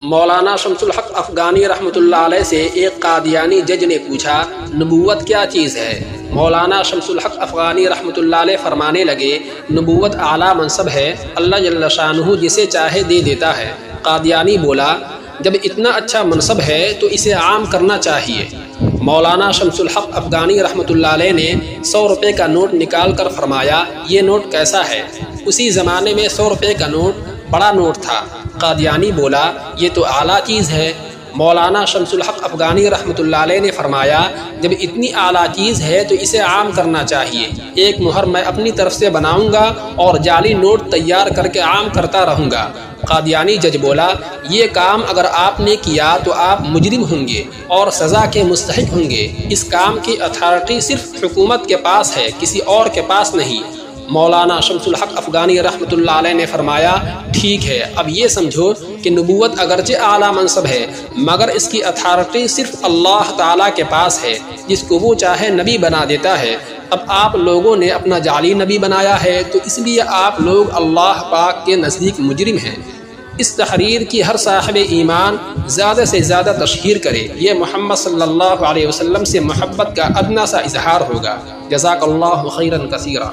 مولانا شمس الحق افغانی رحمۃ اللہ علیہ سے ایک قادیانی جج نے پوچھا نبوت کیا چیز ہے؟ مولانا شمس الحق افغانی رحمۃ اللہ علیہ فرمانے لگے نبوت اعلیٰ منصب ہے، اللہ جل شانہ جسے چاہے دے دیتا ہے۔ قادیانی بولا جب اتنا اچھا منصب ہے تو اسے عام کرنا چاہیے۔ مولانا شمس الحق افغانی رحمۃ اللہ علیہ نے 100 روپے کا نوٹ نکال کر فرمایا یہ نوٹ کیسا ہے؟ اسی زمانے میں 100 روپے کا نوٹ بڑا نوٹ تھا۔ قادیانی بولا یہ تو اعلیٰ چیز ہے۔ مولانا شمس الحق افغانی رحمۃ اللہ علیہ نے فرمایا جب اتنی اعلیٰ چیز ہے تو اسے عام کرنا چاہیے۔ ایک مہر میں اپنی طرف سے بناؤں گا اور جعلی نوٹ تیار کر کے عام کرتا رہوں گا۔ قادیانی جج بولا یہ کام اگر آپ نے کیا تو آپ مجرم ہوں گے اور سزا کے مستحق ہوں گے۔ اس کام کی اتھارٹی صرف حکومت کے پاس ہے، کسی اور کے پاس نہیں۔ مولانا شمس الحق افغانی رحمۃ اللہ علیہ نے فرمایا ٹھیک ہے، اب یہ سمجھو کہ نبوت اگرچہ اعلیٰ منصب ہے مگر اس کی اتھارٹی صرف اللہ تعالیٰ کے پاس ہے، جس کو وہ چاہے نبی بنا دیتا ہے۔ اب آپ لوگوں نے اپنا جعلی نبی بنایا ہے تو اس لیے آپ لوگ اللہ پاک کے نزدیک مجرم ہیں۔ اس تحریر کی ہر صاحب ایمان زیادہ سے زیادہ تشہیر کرے، یہ محمد صلی اللہ علیہ وسلم سے محبت کا ادنیٰ سا اظہار ہوگا۔ جزاک اللہ خیرا کثیرا۔